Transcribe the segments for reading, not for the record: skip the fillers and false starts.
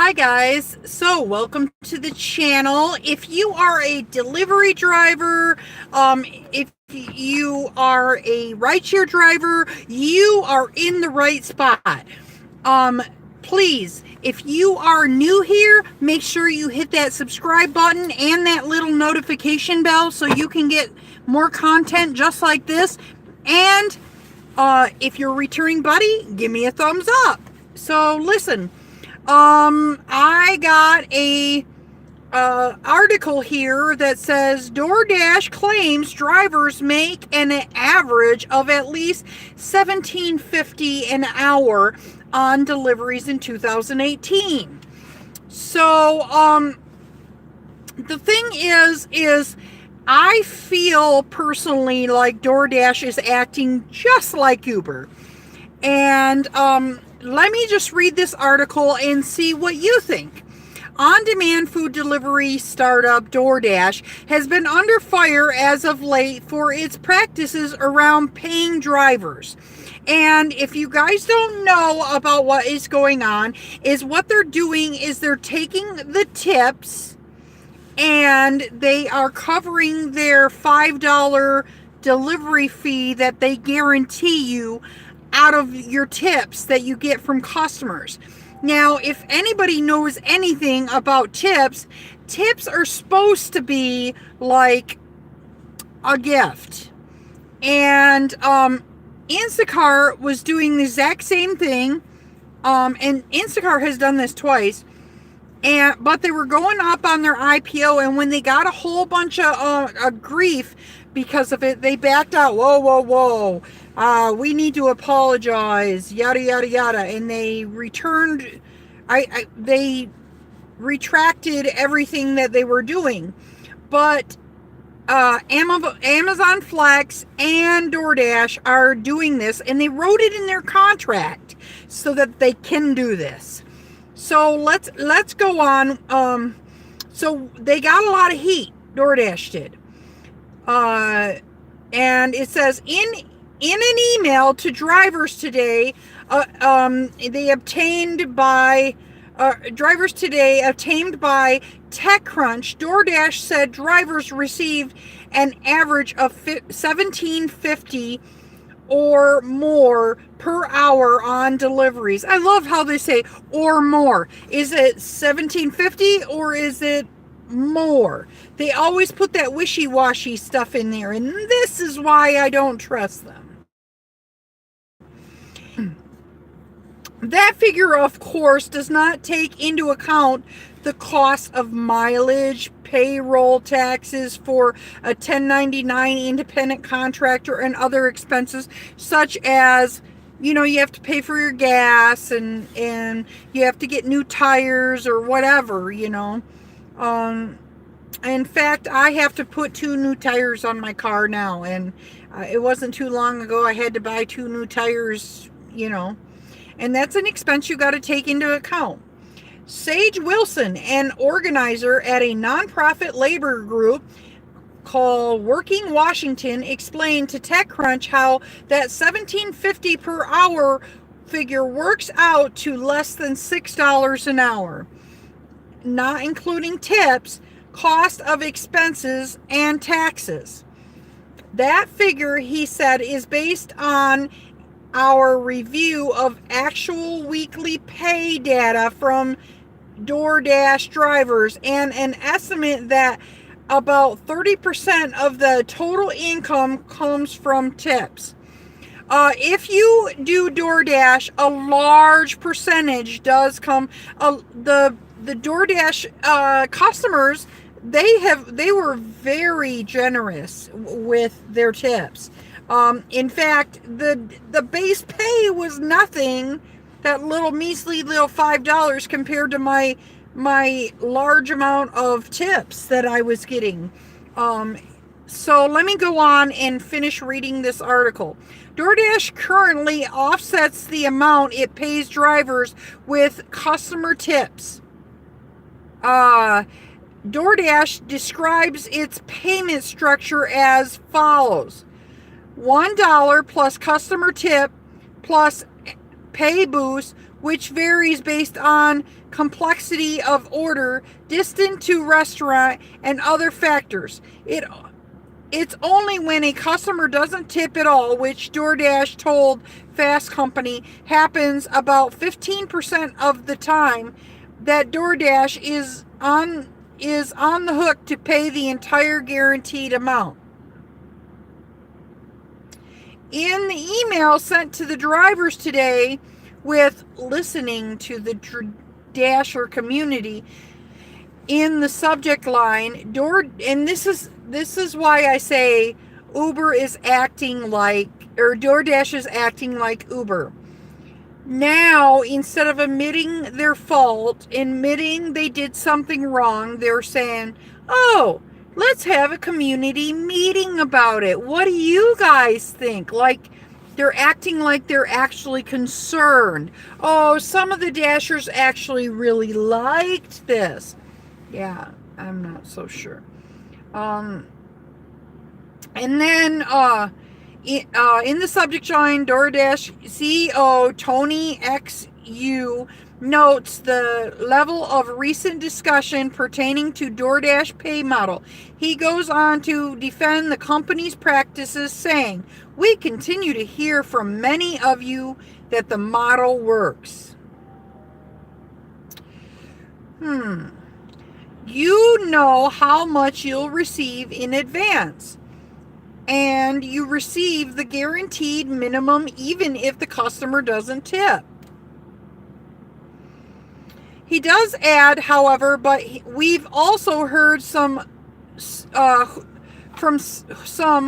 Hi guys, so welcome to the channel. If you are a delivery driver, if you are a rideshare driver, you are in the right spot. Please, if you are new here, make sure you hit that subscribe button and that little notification bell so you can get more content just like this. And if you're a returning buddy, give me a thumbs up. So listen, I got a article here that says DoorDash claims drivers make an average of at least $17.50 an hour on deliveries in 2018. So, the thing is I feel personally like DoorDash is acting just like Uber. And, let me just read this article and see what you think. On-demand food delivery startup DoorDash has been under fire as of late for its practices around paying drivers. And if you guys don't know about what is going on, is what they're doing is they're taking the tips and they are covering their $5 delivery fee that they guarantee you out of your tips that you get from customers. Now, if anybody knows anything about tips, tips are supposed to be like a gift. And Instacart was doing the exact same thing. And Instacart has done this twice. But they were going up on their IPO, and when they got a whole bunch of grief because of it, they backed out. Whoa. We need to apologize, yada, yada, yada. And they returned, they retracted everything that they were doing. But Amazon Flex and DoorDash are doing this, and they wrote it in their contract so that they can do this. So let's go on. So they got a lot of heat, DoorDash did. And it says in an email to drivers today, they obtained by drivers today obtained by TechCrunch, DoorDash said drivers received an average of $17.50 or more per hour on deliveries. I love how they say or more. Is it $17.50 or is it more? They always put that wishy-washy stuff in there, and this is why I don't trust them. That figure, of course, does not take into account the cost of mileage, payroll taxes for a 1099 independent contractor, and other expenses such as, you have to pay for your gas and you have to get new tires or whatever, In fact, I have to put 2 new tires on my car now, and it wasn't too long ago I had to buy 2 new tires, and that's an expense you got to take into account. Sage Wilson, an organizer at a nonprofit labor group called Working Washington, explained to TechCrunch how that $17.50 per hour figure works out to less than $6 an hour, not including tips, cost of expenses, and taxes. That figure, he said, is based on our review of actual weekly pay data from DoorDash drivers and an estimate that about 30% of the total income comes from tips. If you do DoorDash, a large percentage does come. The DoorDash customers, they were very generous with their tips. In fact, the base pay was nothing, that little measly little $5 compared to my large amount of tips that I was getting. So let me go on and finish reading this article. DoorDash currently offsets the amount it pays drivers with customer tips. DoorDash describes its payment structure as follows: $1 plus customer tip plus pay boost which varies based on complexity of order, distance to restaurant, and other factors. It's only when a customer doesn't tip at all, which DoorDash told Fast Company happens about 15% of the time, that DoorDash is on the hook to pay the entire guaranteed amount. In the email sent to the drivers today with listening to the Dasher community, in the subject line, and this is why I say Uber is acting like, or DoorDash is acting like Uber. Now, instead of admitting their fault, admitting they did something wrong, they're saying, oh, let's have a community meeting about it. What do you guys think? Like, they're acting like they're actually concerned. Oh, some of the Dashers actually really liked this. Yeah, I'm not so sure. And then in the subject line, DoorDash CEO Tony XU notes the level of recent discussion pertaining to DoorDash pay model. He goes on to defend the company's practices, saying, "We continue to hear from many of you that the model works." You know how much you'll receive in advance, and you receive the guaranteed minimum even if the customer doesn't tip. He does add, however, but we've also heard from some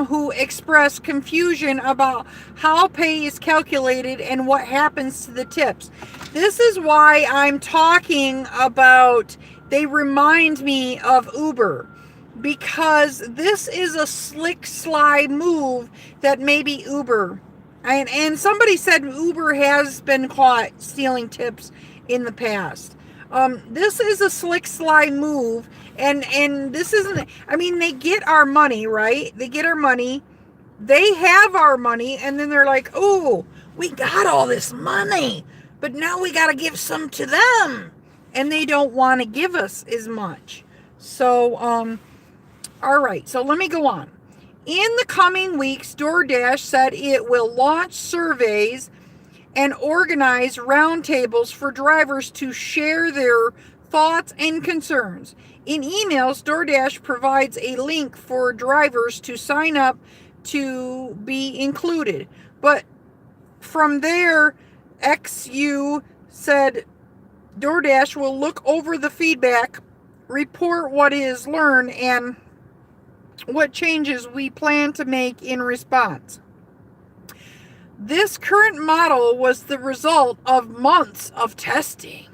who express confusion about how pay is calculated and what happens to the tips. This is why I'm talking about, they remind me of Uber, because this is a slick, sly move that maybe Uber, and somebody said Uber has been caught stealing tips in the past. This is a slick, sly move, and this isn't, I mean, they get our money, right? They get our money, they have our money, and then they're like, oh, we got all this money, but now we got to give some to them, and they don't want to give us as much. So, all right, so let me go on. In the coming weeks, DoorDash said it will launch surveys and organize roundtables for drivers to share their thoughts and concerns. In emails, DoorDash provides a link for drivers to sign up to be included. But from there, XU said DoorDash will look over the feedback, report what is learned, and what changes we plan to make in response. This current model was the result of months of testing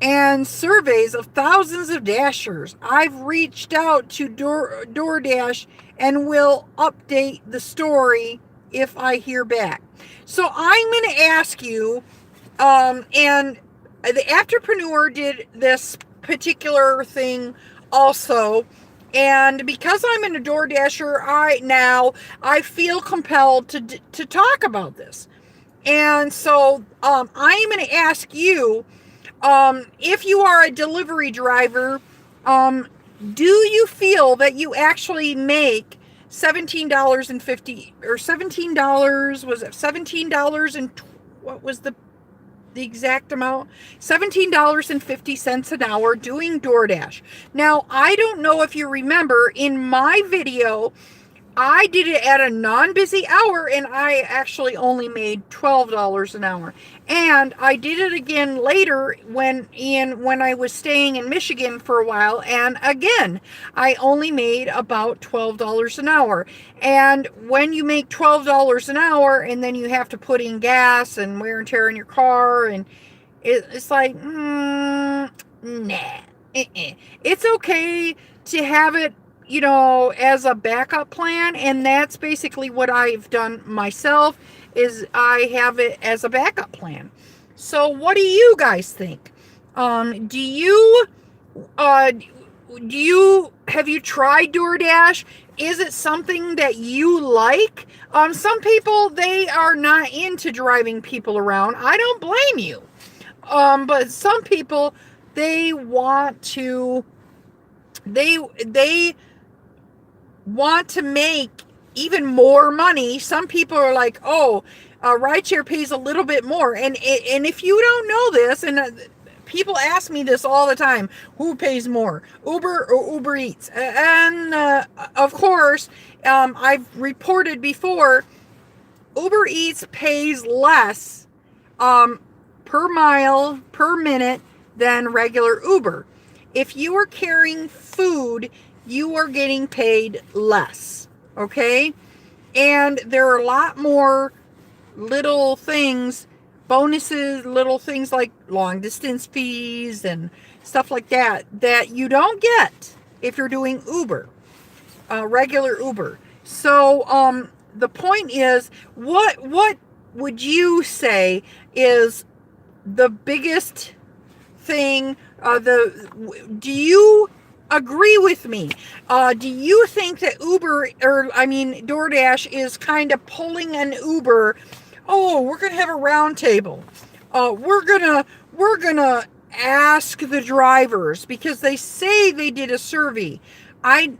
and surveys of thousands of Dashers. I've reached out to DoorDash and will update the story if I hear back. So I'm going to ask you, and the Afterpreneur did this particular thing also, and because I'm in a DoorDasher, I feel compelled to talk about this. And so I'm going to ask you, if you are a delivery driver, do you feel that you actually make $17.50 or $17, was it $17 and what was the exact amount? $17.50 an hour doing DoorDash. Now, I don't know if you remember, in my video, I did it at a non-busy hour, and I actually only made $12 an hour. And I did it again later when I was staying in Michigan for a while, and again, I only made about $12 an hour. And when you make $12 an hour, and then you have to put in gas and wear and tear in your car, and it's like, nah. It's okay to have it, you know, as a backup plan, and that's basically what I've done myself, is I have it as a backup plan. So what do you guys think? Have you tried DoorDash? is it something that you like? Some people, they are not into driving people around. I don't blame you. But some people, they want to, they want to make even more money. Some people are like, oh, rideshare pays a little bit more. And if you don't know this, and people ask me this all the time, who pays more, Uber or Uber Eats? And of course, I've reported before, Uber Eats pays less per mile, per minute than regular Uber. If you are carrying food, you are getting paid less, okay? And there are a lot more little things, bonuses, little things like long distance fees and stuff like that, that you don't get if you're doing Uber, regular Uber. So the point is, what would you say is the biggest thing? Do you agree with me? Do you think that DoorDash is kind of pulling an Uber? Oh, we're gonna have a round table. We're gonna ask the drivers because they say they did a survey. I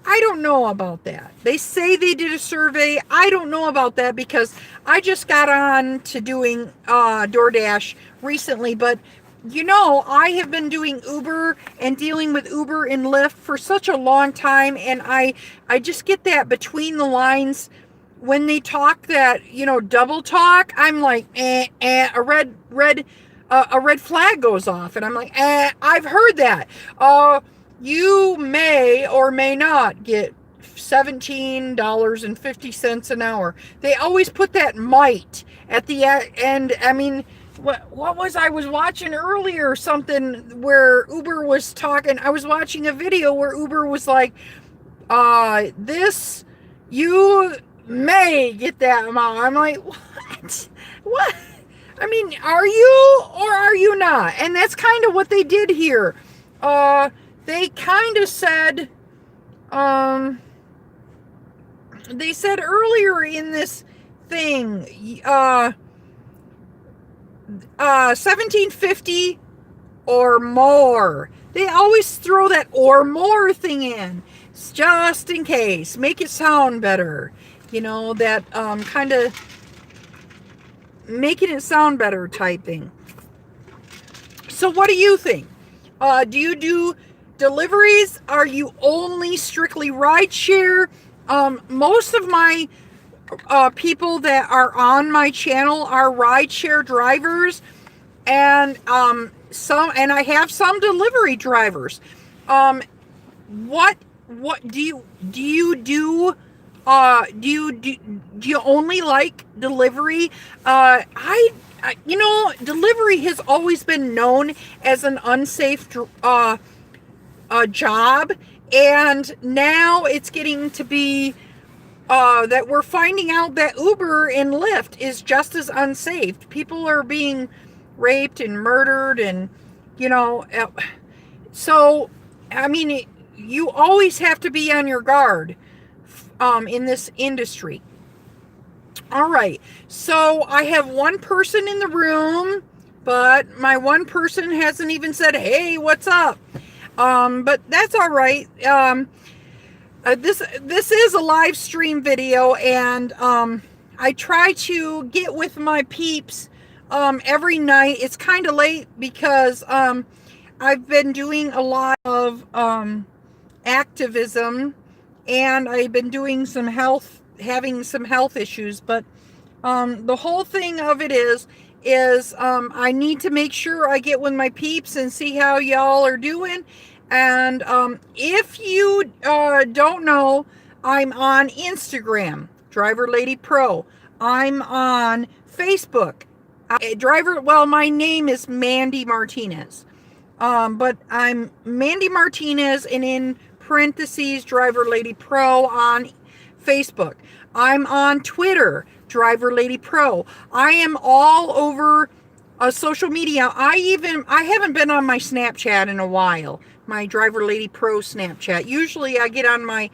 don't know about that. They say they did a survey. I don't know about that because I just got on to doing DoorDash recently. But, you know, I have been doing Uber and dealing with Uber and Lyft for such a long time. And I just get that between the lines when they talk that, you know, double talk. I'm like, a red flag goes off. And I'm like, I've heard that. You may or may not get $17.50 an hour. They always put that might at the end. I mean, what was I was watching earlier, something where Uber was talking. I was watching a video where Uber was like, this, you may get that amount. I'm like, what? I mean, are you or are you not? And that's kind of what they did here. They kind of said, they said earlier in this thing, $17.50 or more. They always throw that or more thing in, just in case, make it sound better. You know, that kind of making it sound better type thing. So what do you think? Do you do deliveries? Are you only strictly rideshare? Most of my people that are on my channel are rideshare drivers, and I have some delivery drivers. What do you do? Do you only like delivery? You know, delivery has always been known as an unsafe job, and now it's getting to be that we're finding out that Uber and Lyft is just as unsafe. People are being raped and murdered, and you know, so I mean, you always have to be on your guard in this industry. All right, so I have one person in the room, but my one person hasn't even said, hey, what's up? But that's all right. This is a live stream video, and I try to get with my peeps every night. It's kind of late because I've been doing a lot of activism, and I've been doing having some health issues, but the whole thing of it is I need to make sure I get with my peeps and see how y'all are doing. And if you don't know, I'm on Instagram, DriverLadyPro. I'm on Facebook, my name is Mandy Martinez, but I'm Mandy Martinez, and in parentheses, DriverLadyPro on Facebook. I'm on Twitter, DriverLadyPro. I am all over social media. I haven't been on my Snapchat in a while. My Driver Lady Pro Snapchat. Usually I get on my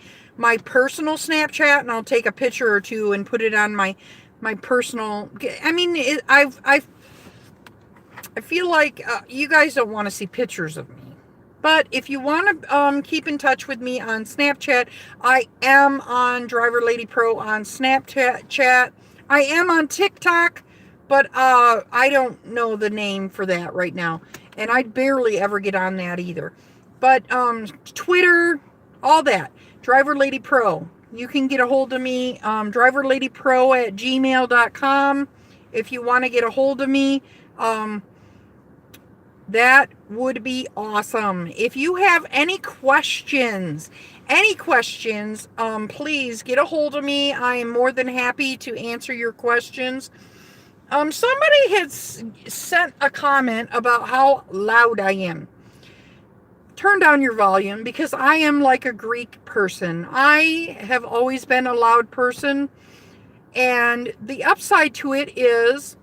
personal Snapchat and I'll take a picture or two and put it on my personal. I mean, I feel like you guys don't want to see pictures of me. But if you want to keep in touch with me on Snapchat, I am on Driver Lady Pro on Snapchat. I am on TikTok, but I don't know the name for that right now. And I barely ever get on that either. But Twitter, all that. Driver Lady Pro. You can get a hold of me, driverladypro@gmail.com. If you want to get a hold of me, that would be awesome. If you have any questions, please get a hold of me. I am more than happy to answer your questions. Somebody had sent a comment about how loud I am. Turn down your volume, because I am like a Greek person. I have always been a loud person, and the upside to it is,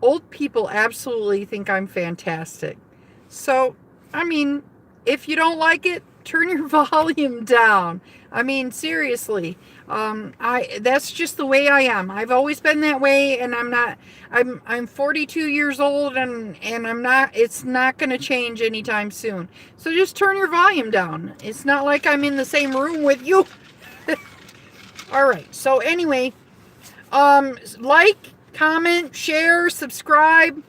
old people absolutely think I'm fantastic. So, I mean, if you don't like it, turn your volume down. I mean, seriously. That's just the way I am. I've always been that way, and I'm 42 years old, and it's not going to change anytime soon. So just turn your volume down. It's not like I'm in the same room with you. All right. So anyway, like, comment, share, subscribe,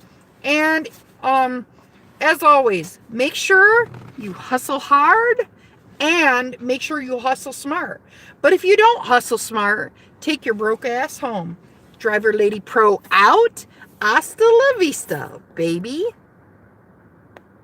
and as always, make sure you hustle hard and make sure you hustle smart. But if you don't hustle smart, take your broke ass home. Driver Lady Pro out. Hasta la vista, baby.